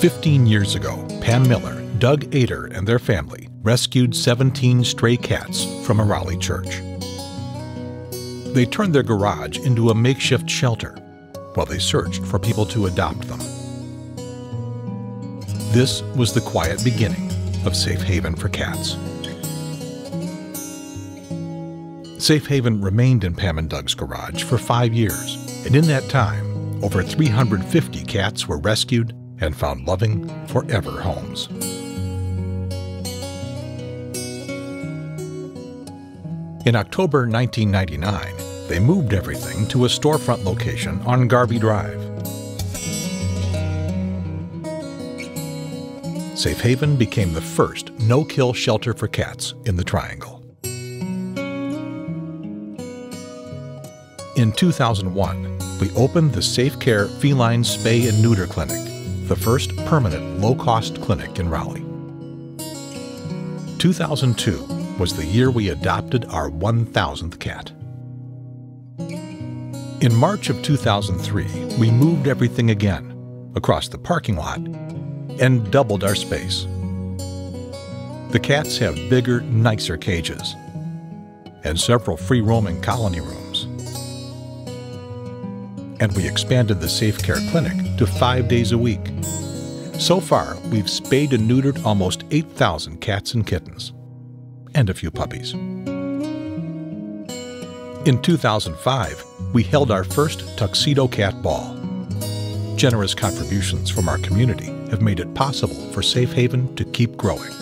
15 years ago, Pam Miller, Doug Ader, and their family rescued 17 stray cats from a Raleigh church. They turned their garage into a makeshift shelter while they searched for people to adopt them. This was the quiet beginning of Safe Haven for Cats. Safe Haven remained in Pam and Doug's garage for 5 years, and in that time, over 350 cats were rescued and found loving, forever homes. In October 1999, they moved everything to a storefront location on Garvey Drive. Safe Haven became the first no-kill shelter for cats in the Triangle. In 2001, we opened the Safe Care Feline Spay and Neuter Clinic, the first permanent low-cost clinic in Raleigh. 2002 was the year we adopted our 1,000th cat. In March of 2003, we moved everything again, across the parking lot, and doubled our space. The cats have bigger, nicer cages, and several free-roaming colony rooms. And we expanded the Safe Care Clinic to 5 days a week. So far, we've spayed and neutered almost 8,000 cats and kittens, and a few puppies. In 2005, we held our first Tuxedo Cat Ball. Generous contributions from our community have made it possible for Safe Haven to keep growing.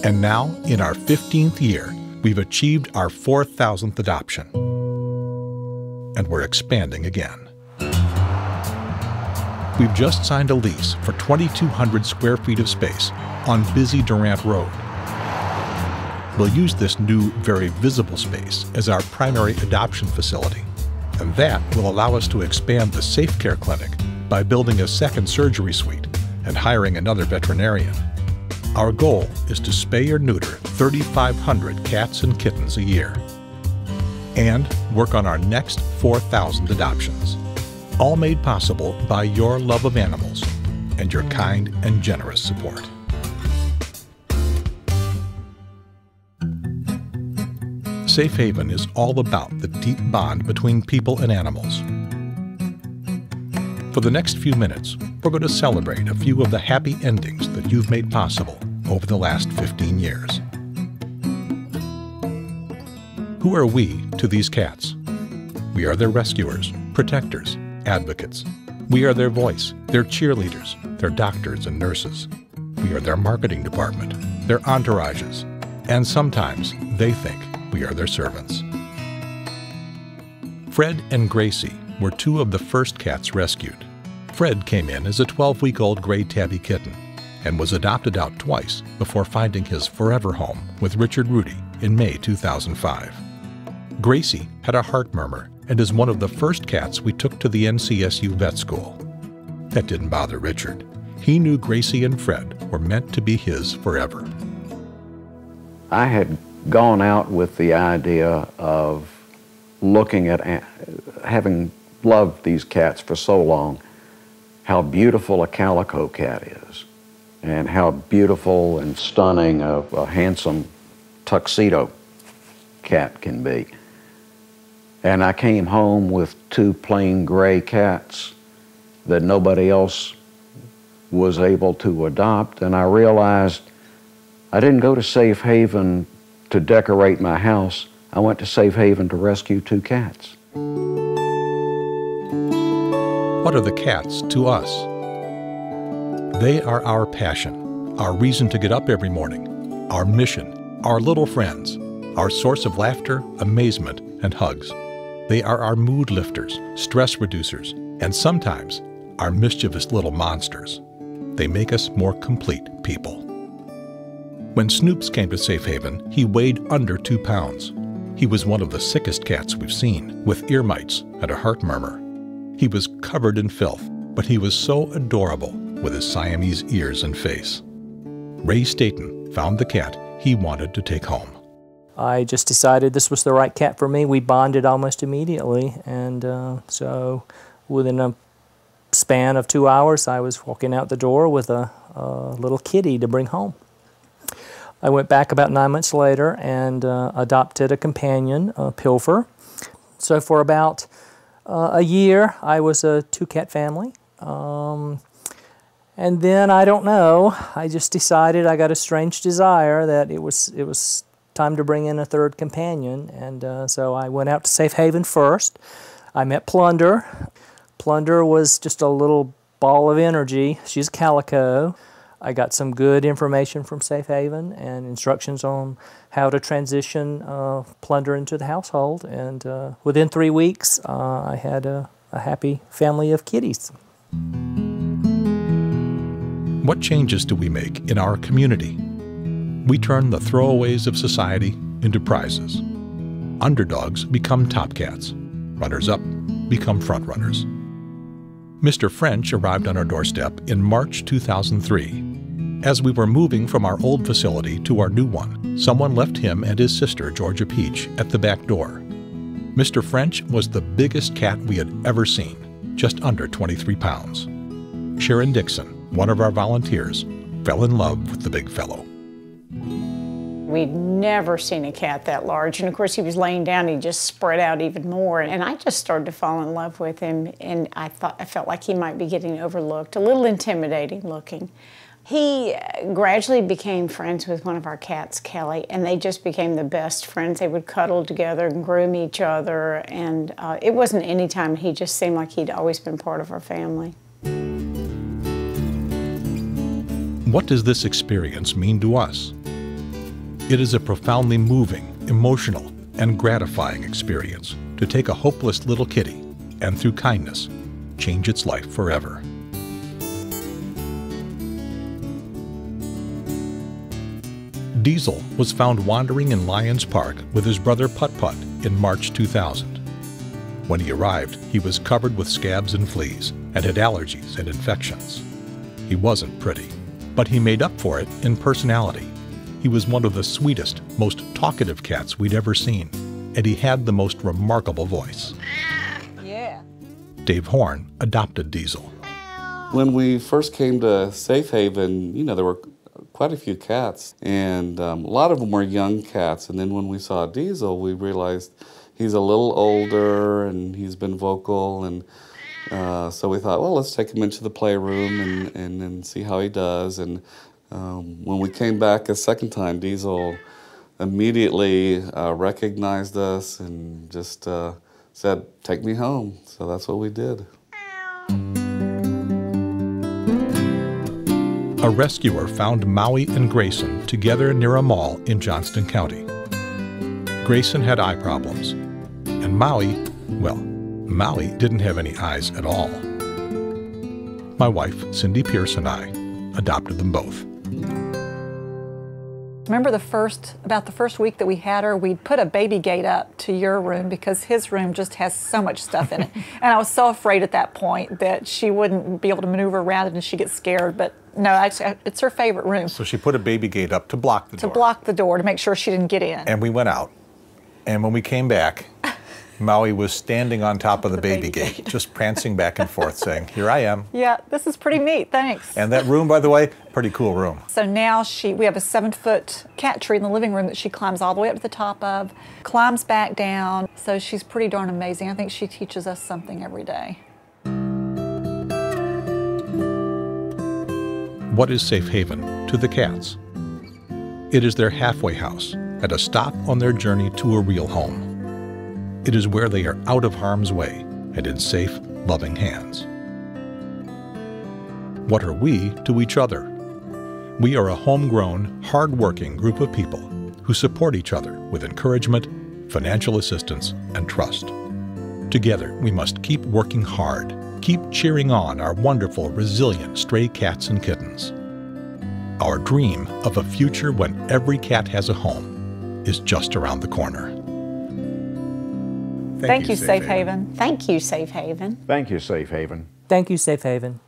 And now, in our 15th year, we've achieved our 4,000th adoption. And we're expanding again. We've just signed a lease for 2,200 square feet of space on busy Durant Road. We'll use this new, very visible space as our primary adoption facility, and that will allow us to expand the Safe Care Clinic by building a second surgery suite and hiring another veterinarian. Our goal is to spay or neuter 3,500 cats and kittens a year, and work on our next 4,000 adoptions, all made possible by your love of animals and your kind and generous support. Safe Haven is all about the deep bond between people and animals. For the next few minutes, we're going to celebrate a few of the happy endings that you've made possible over the last 15 years. Who are we to these cats? We are their rescuers, protectors, advocates. We are their voice, their cheerleaders, their doctors and nurses. We are their marketing department, their entourages, and sometimes they think we are their servants. Fred and Gracie were two of the first cats rescued. Fred came in as a 12-week-old gray tabby kitten and was adopted out twice before finding his forever home with Richard Rudy in May 2005. Gracie had a heart murmur and is one of the first cats we took to the NCSU vet school. That didn't bother Richard. He knew Gracie and Fred were meant to be his forever. I had gone out with the idea of looking at, having loved these cats for so long, how beautiful a calico cat is, and how beautiful and stunning a handsome tuxedo cat can be. And I came home with two plain gray cats that nobody else was able to adopt, and I realized I didn't go to Safe Haven to decorate my house. I went to Safe Haven to rescue two cats. What are the cats to us? They are our passion, our reason to get up every morning, our mission, our little friends, our source of laughter, amazement, and hugs. They are our mood lifters, stress reducers, and sometimes our mischievous little monsters. They make us more complete people. When Snoops came to Safe Haven, he weighed under 2 pounds. He was one of the sickest cats we've seen, with ear mites and a heart murmur. He was covered in filth, but he was so adorable with his Siamese ears and face. Ray Staten found the cat he wanted to take home. I just decided this was the right cat for me. We bonded almost immediately, and so within a span of 2 hours, I was walking out the door with a little kitty to bring home. I went back about 9 months later and adopted a companion, Pilfer. So for about a year, I was a 2-cat family. And then, I don't know, I just decided, I got a strange desire that it was time to bring in a 3rd companion. And so I went out to Safe Haven first. I met Plunder. Plunder was just a little ball of energy. She's calico. I got some good information from Safe Haven and instructions on how to transition Plunder into the household. And within 3 weeks, I had a happy family of kitties. What changes do we make in our community? We turn the throwaways of society into prizes. Underdogs become top cats. Runners-up become front-runners. Mr. French arrived on our doorstep in March 2003. As we were moving from our old facility to our new one, someone left him and his sister, Georgia Peach, at the back door. Mr. French was the biggest cat we had ever seen, just under 23 pounds. Sharon Dixon, one of our volunteers, fell in love with the big fellow. We'd never seen a cat that large, and of course he was laying down, he just spread out even more, and I just started to fall in love with him, and I felt like he might be getting overlooked, a little intimidating looking. He gradually became friends with one of our cats, Kelly, and they just became the best friends. They would cuddle together and groom each other, and it wasn't any time, he just seemed like he'd always been part of our family. What does this experience mean to us? It is a profoundly moving, emotional, and gratifying experience to take a hopeless little kitty and, through kindness, change its life forever. Diesel was found wandering in Lions Park with his brother Putt-Putt in March 2000. When he arrived, he was covered with scabs and fleas and had allergies and infections. He wasn't pretty, but he made up for it in personality. He was one of the sweetest, most talkative cats we'd ever seen, and he had the most remarkable voice. Yeah. Dave Horn adopted Diesel. When we first came to Safe Haven, you know, there were quite a few cats, and a lot of them were young cats. And then when we saw Diesel, we realized he's a little older and he's been vocal, and so we thought, well, let's take him into the playroom and see how he does. And when we came back a second time, Diesel immediately recognized us and just said, "Take me home." So that's what we did. A rescuer found Maui and Grayson together near a mall in Johnston County. Grayson had eye problems, and Maui, well, Maui didn't have any eyes at all. My wife, Cindy Pierce, and I adopted them both. Remember about the first week that we had her, we'd put a baby gate up to your room because his room just has so much stuff in it. And I was so afraid at that point that she wouldn't be able to maneuver around it and she'd get scared. But no, actually, it's her favorite room. So she put a baby gate up to block the door. To block the door, to make sure she didn't get in. And we went out. And when we came back, Maui was standing on top of the baby gate, just prancing back and forth, saying, "Here I am." Yeah, this is pretty neat, thanks. And that room, by the way, pretty cool room. So now we have a 7-foot cat tree in the living room that she climbs all the way up to the top of, climbs back down. So she's pretty darn amazing. I think she teaches us something every day. What is Safe Haven to the cats? It is their halfway house at a stop on their journey to a real home. It is where they are out of harm's way and in safe, loving hands. What are we to each other? We are a homegrown, hard-working group of people who support each other with encouragement, financial assistance, and trust. Together, we must keep working hard, keep cheering on our wonderful, resilient stray cats and kittens. Our dream of a future when every cat has a home is just around the corner. Thank you, Safe Haven. Thank you, Safe Haven. Thank you, Safe Haven. Thank you, Safe Haven.